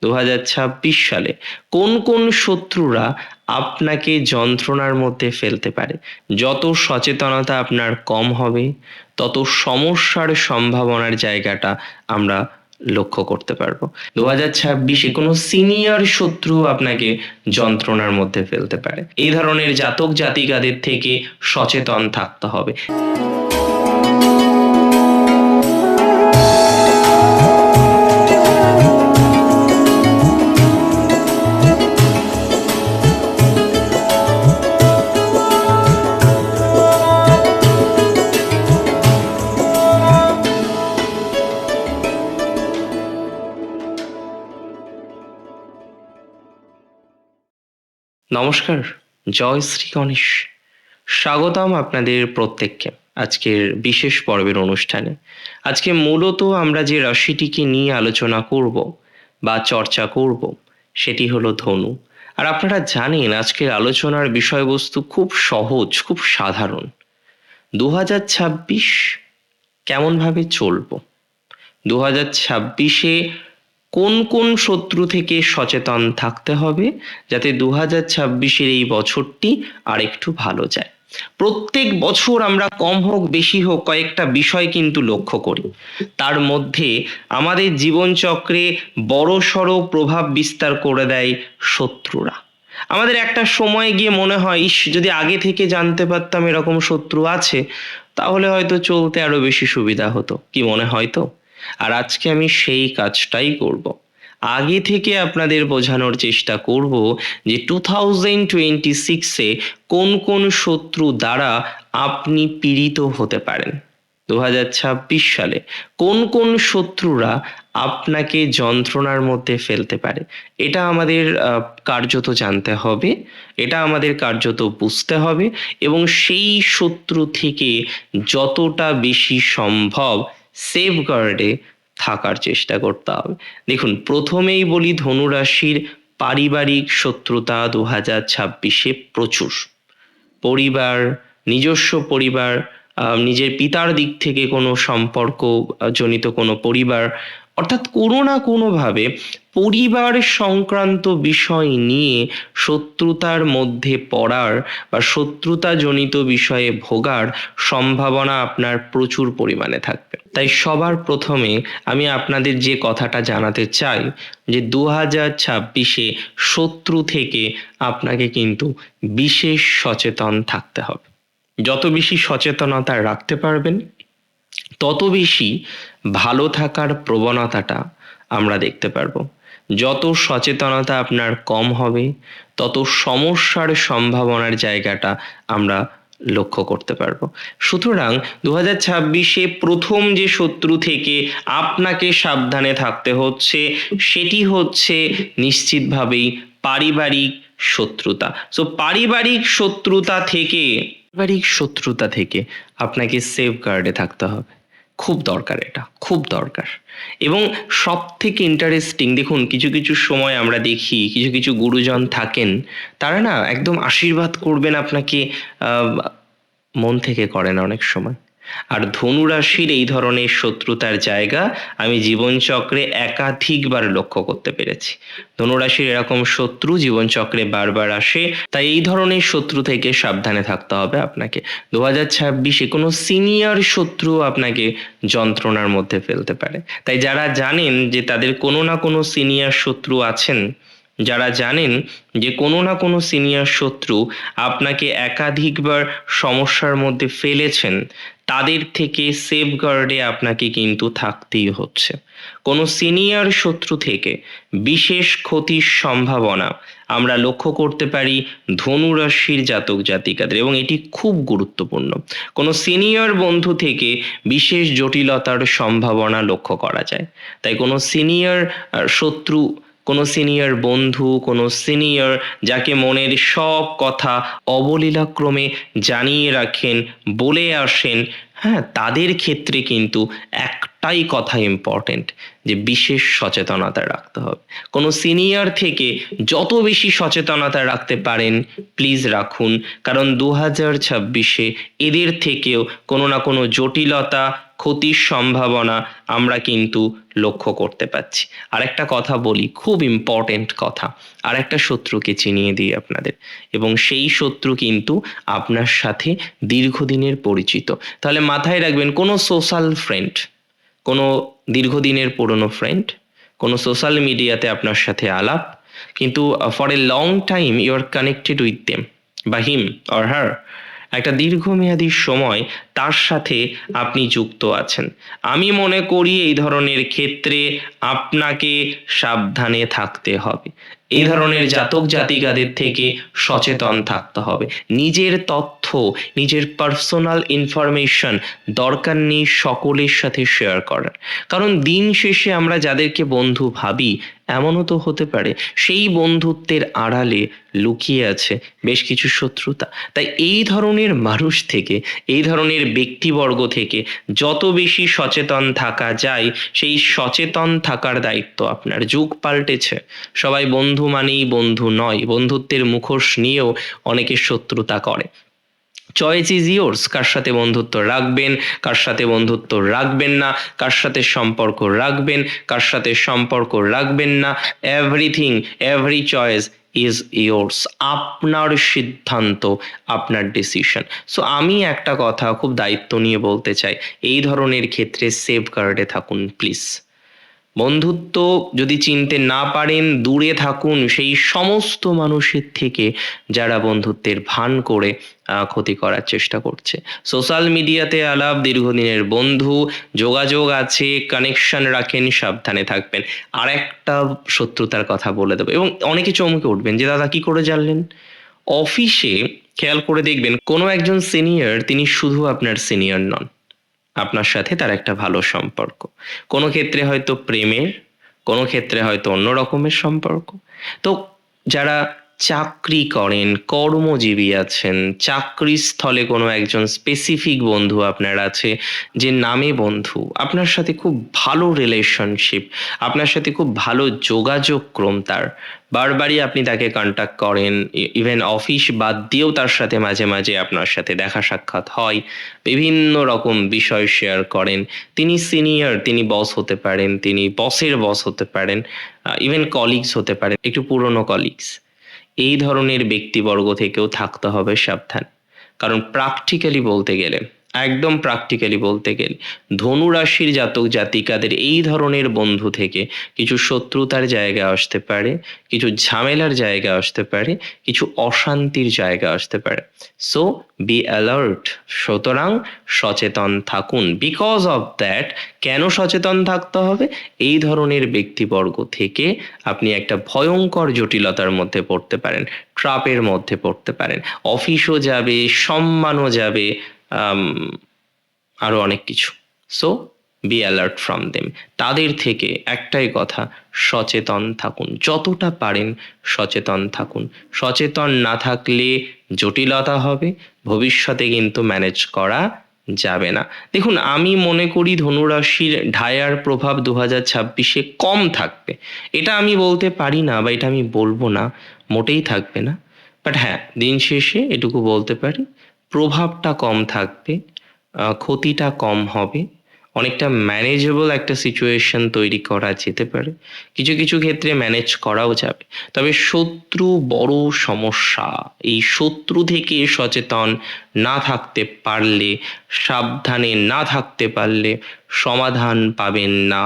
সালে কোন কোন শত্রুরা আপনাকে যন্ত্রণার মধ্যে ফেলতে পারে। যত সচেতনতা আপনার কম হবে, তত সমস্যার সম্ভাবনার জায়গাটা আমরা লক্ষ্য করতে পারবো। 2026-এ কোনো সিনিয়র শত্রু আপনাকে যন্ত্রণার মধ্যে ফেলতে পারে। এই ধরনের জাতক জাতিকাদের থেকে সচেতন থাকতে হবে। নমস্কার, জয় শ্রী গণেশ। স্বাগতম আপনাদের প্রত্যেককে আজকের বিশেষ পর্বের অনুষ্ঠানে। আজকে মূলত আমরা যে রাশিটিকে নিয়ে আলোচনা করব বা চর্চা করব সেটি হলো ধনু। আর আপনারা জানেন আজকের আলোচনার বিষয়বস্তু খুব সহজ, খুব সাধারণ। 2026 কেমনভাবে চলবো, 2026-এ কোন কোন শত্রু থেকে সচেতন থাকতে হবে যাতে 2026-এর এই বছরটি আরেকটু ভালো যায়। প্রত্যেক বছর আমরা কম হোক বেশি হোক কয়েকটা বিষয় কিন্তু লক্ষ্য করি। তার মধ্যে আমাদের জীবনচক্রে বড়সড় প্রভাব বিস্তার করে দেয় শত্রুরা। আমাদের একটা সময় গিয়ে মনে হয়, ইস, যদি আগে থেকে জানতে পারতাম এরকম শত্রু আছে, তাহলে হয়তো চলতে আরো বেশি সুবিধা হতো। কি মনে হয় তো? আর আজকে আমি সেই কাজটাই করব। আগে থেকে আপনাদের বোঝানোর চেষ্টা করব যে 2026-এ কোন কোন শত্রু দ্বারা আপনি পীড়িত হতে পারেন। 2026 সালে কোন কোন শত্রুরা আপনাকে যন্ত্রণার মধ্যে ফেলতে পারে, এটা আমাদের কার্যত জানতে হবে, এটা আমাদের কার্যত বুঝতে হবে এবং সেই শত্রু থেকে যতটা বেশি সম্ভব সেফগার্ডে থাকার চেষ্টা করতে হবে। দেখুন, প্রথমেই বলি ধনুরাশির পারিবারিক শত্রুতা 2026-এ প্রচুর। পরিবার, নিজস্ব পরিবার, নিজের পিতার দিক থেকে কোনো সম্পর্ক জনিত কোনো পরিবার, অর্থাৎ কোনো না কোনোভাবে পরিবার সংক্রান্ত বিষয় নিয়ে শত্রুতার মধ্যে পড়ার বা শত্রুতা জনিত বিষয়ে ভোগার সম্ভাবনা আপনার প্রচুর পরিমাণে থাকবে। তাই সবার প্রথমে আমি আপনাদের যে কথাটা জানাতে চাই যে 2026-এ শত্রু থেকে আপনাকে কিন্তু বিশেষ সচেতন থাকতে হবে। যত বেশি সচেতনতা রাখতে পারবেন, তত বেশি ভালো থাকার প্রবণতাটা আমরা দেখতে পারবো। যত সচেতনতা আপনার কম হবে, তত সমস্যার সম্ভাবনার জায়গাটা আমরা লক্ষ্য করতে পারবো। সুতরাং 2026-এ প্রথম যে শত্রু থেকে আপনাকে সাবধানে থাকতে হচ্ছে সেটি হচ্ছে নিশ্চিতভাবেই পারিবারিক শত্রুতা। সো পারিবারিক শত্রুতা থেকে আপনাকে সেফ গার্ডে থাকতে হবে। খুব দরকার, এটা খুব দরকার। এবং সব থেকে ইন্টারেস্টিং, দেখুন কিছু কিছু সময় আমরা দেখি কিছু কিছু গুরুজন থাকেন, তারা না একদম আশীর্বাদ করবেন আপনাকে, মন থেকে করেন অনেক সময়। আর ধনুরাশির এই ধরনের শত্রুতার জায়গা আমি জীবনচক্রে একাধিকবার লক্ষ্য করতে পেরেছি। ধনুরাশির এরকম শত্রু জীবনচক্রে বারবার আসে, তাই এই ধরনের শত্রু থেকে সাবধানে থাকতে হবে আপনাকে। 2026-এ কোনো সিনিয়র শত্রু আপনাকে যন্ত্রণার মধ্যে ফেলতে পারে। তাই যারা জানেন যে তাদের কোনো না কোনো সিনিয়র শত্রু আছেন, যারা জানেন যে কোনো না কোনো সিনিয়র শত্রু আপনাকে একাধিকবার সমস্যার মধ্যে ফেলেছেন, তাদের থেকে সেফগার্ডে আপনাকে কিন্তু থাকতেই হচ্ছে। কোনো সিনিয়র শত্রু থেকে বিশেষ ক্ষতির সম্ভাবনা আমরা লক্ষ্য করতে পারি ধনুরাশির জাতক জাতিকাদের, এবং এটি খুব গুরুত্বপূর্ণ। কোনো সিনিয়র বন্ধু থেকে বিশেষ জটিলতার সম্ভাবনা লক্ষ্য করা যায়। তাই কোনো সিনিয়র শত্রু, কোনো সিনিয়র বন্ধু, কোনো সিনিয়র যাকে মনের সব কথা অবলীলাক্রমে জানিয়ে রাখেন, বলে আসেন, হ্যাঁ, তাদের ক্ষেত্রে কিন্তু একটাই কথা ইম্পর্টেন্ট, যে বিশেষ সচেতনতা রাখতে হবে। কোনো সিনিয়র থেকে যত বেশি সচেতনতা রাখতে পারেন প্লিজ রাখুন, কারণ 2026-এ এদের থেকেও কোনো না কোনো জটিলতা, ক্ষতির সম্ভাবনা আমরা কিন্তু লক্ষ্য করতে পাচ্ছি। আরেকটা কথা বলি, খুব ইম্পর্টেন্ট কথা, আরেকটা শত্রুকে চিনিয়ে দিই আপনাদের, এবং সেই শত্রু কিন্তু আপনার সাথে দীর্ঘদিনের পরিচিত। তাহলে মাথায় রাখবেন, কোনো সোশ্যাল ফ্রেন্ড, কোনো দীর্ঘদিনের পুরনো ফ্রেন্ড, কোনো সোশ্যাল মিডিয়াতে আপনার সাথে আলাপ, কিন্তু for a long time you are connected with them বা হিম অর হার, একটা দীর্ঘমেয়াদী সময় তার সাথে আপনি যুক্ত আছেন। আমি মনে করি এই ধরনের ক্ষেত্রে আপনাকে সাবধানে থাকতে হবে। এই ধরনের জাতক জাতিকাদের থেকে সচেতন থাকতে হবে। নিজের তথ্য, নিজের পার্সোনাল ইনফরমেশন দরকার নেই সকলের সাথে শেয়ার করার, কারণ দিন শেষে আমরা যাদেরকে বন্ধু ভাবি, এমনও তো হতে পারে সেই বন্ধুত্বের আড়ালে লুকিয়ে আছে বেশ কিছু শত্রুতা। তাই এই ধরনের মানুষ থেকে, এই ধরনের ব্যক্তিবর্গ থেকে যত বেশি সচেতন থাকা যায়, সেই সচেতন থাকার দায়িত্ব আপনার। যুগ পাল্টেছে, সবাই বন্ধু মানেই বন্ধু নয়, বন্ধুত্বের মুখোশ নিয়েও অনেকে শত্রুতা করে। চয়েস ইজ ইয়োর্স, কার সাথে বন্ধুত্ব রাখবেন, কার সাথে বন্ধুত্ব রাখবেন না, কার সাথে সম্পর্ক রাখবেন, কার সাথে সম্পর্ক রাখবেন না, everything, every choice is yours. আপনার সিদ্ধান্ত, আপনার ডিসিশন। সো আমি একটা কথা খুব দায়িত্ব নিয়ে বলতে চাই, এই ধরনের ক্ষেত্রে সেফ গার্ডে থাকুন প্লিজ। বন্ধুত্ব যদি চিনতে না পারেন, দূরে থাকুন সেই সমস্ত মানুষের থেকে যারা বন্ধুত্বের ভান করে ক্ষতি করার চেষ্টা করছে। সোশ্যাল মিডিয়াতে আলাপ, দীর্ঘদিনের বন্ধু, যোগাযোগ আছে, কানেকশন রাখেন, সাবধানে থাকবেন। আর একটা শত্রুতার কথা বলে দেবো, এবং অনেকে চমকে উঠবেন যে দাদা কি করে জানলেন। অফিসে খেয়াল করে দেখবেন, কোনো একজন সিনিয়র, তিনি শুধু আপনার সিনিয়র নন, আপনার সাথে তার একটা ভালো সম্পর্ক, কোনো ক্ষেত্রে হয়তো প্রেমের, কোনো ক্ষেত্রে হয়তো অন্য রকমের সম্পর্ক। তো যারা চাকরি করেন, কর্মজীবী আছেন, চাকরির স্থলে কোনো একজন স্পেসিফিক বন্ধু আপনার আছে, যে নামে বন্ধু, আপনার সাথে খুব ভালো রিলেশনশিপ, আপনার সাথে খুব ভালো যোগাযোগ ক্রম তার, বারবারই আপনি তাকে কন্ট্যাক্ট করেন, ইভেন অফিস বাদ দিয়েও তার সাথে মাঝে মাঝে আপনার সাথে দেখা সাক্ষাৎ হয়, বিভিন্ন রকম বিষয় শেয়ার করেন। তিনি সিনিয়র, তিনি বস হতে পারেন, তিনি বসের বস হতে পারেন, ইভেন কলিগস হতে পারেন, একটু পুরনো কলিগস। এই ধরনের ব্যক্তিবর্গ থেকেও থাকতে হবে সাবধান। কারণ প্র্যাকটিক্যালি বলতে গেলে, একদম প্র্যাকটিক্যালি বলতে গেলে, ধনু রাশির জাতক জাতিকাদের এই ধরনের বন্ধু থেকে কিছু শত্রুতার জায়গা আসতে পারে, কিছু ঝামেলার জায়গা আসতে পারে, কিছু অশান্তির জায়গা আসতে পারে। সো বি অ্যালার্ট, সুতরাং সচেতন থাকুন। বিকজ অফ দ্যাট, কেন সচেতন থাকতে হবে, এই ধরনের ব্যক্তিবর্গ থেকে আপনি একটা ভয়ঙ্কর জটিলতার মধ্যে পড়তে পারেন, ট্রাপের মধ্যে পড়তে পারেন, অফিসও যাবে, সম্মানও যাবে, আরো অনেক কিছু। So be alert from them. তাদের থেকে একটাই কথা, সচেতন থাকুন, যতটা পারেন সচেতন থাকুন। সচেতন না থাকলে জটিলতা হবে, ভবিষ্যতে কিন্তু ম্যানেজ করা যাবে না। দেখুন, আমি মনে করি ধনুরাশির ঢায়ার প্রভাব 2026-এ কম থাকবে। এটা আমি বলতে পারি না, বা এটা আমি বলবো না মোটেই থাকবে না, বাট হ্যাঁ, দিন শেষে এটুকু বলতে পারি, প্রভাবটা কম থাকবে, ক্ষতিটা কম হবে, অনেকটা ম্যানেজেবল একটা সিচুয়েশন তৈরি করা যেতে পারে, কিছু কিছু ক্ষেত্রে ম্যানেজ করাও যাবে। তবে শত্রু বড় সমস্যা, এই শত্রু থেকে সচেতন না থাকতে পারলে, সাবধানে না থাকতে পারলে সমাধান পাবেন না।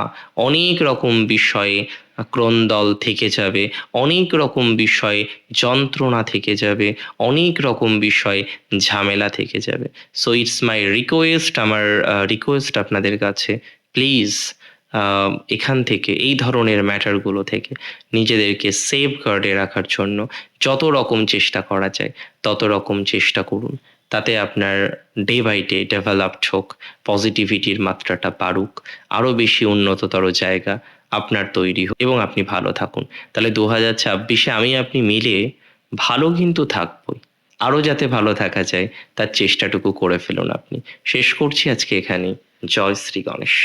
অনেক রকম বিষয়ে ক্রন্দল থেকে যাবে, অনেক রকম বিষয়ে যন্ত্রণা থেকে যাবে, অনেক রকম বিষয়ে ঝামেলা থেকে যাবে। সো ইটস মাই রিকোয়েস্ট, আমার রিকোয়েস্ট আপনাদের কাছে, প্লিজ এখান থেকে, এই ধরনের ম্যাটারগুলো থেকে নিজেদেরকে সেফ গার্ডে রাখার জন্য যত রকম চেষ্টা করা যায় তত রকম চেষ্টা করুন। তাতে আপনার ডে বাই ডে ডেভেলপড হোক, পজিটিভিটির মাত্রাটা বাড়ুক, আরও বেশি উন্নততর জায়গা আপনার তৈরি হোক, এবং আপনি ভালো থাকুন। তাহলে 2026-এ আমি আপনি মিলে ভালো কিন্তু থাকবই, আরও যাতে ভালো থাকা যায় তার চেষ্টাটুকু করে ফেলুন আপনি। শেষ করছি আজকে এখানেই। জয় শ্রী গণেশ।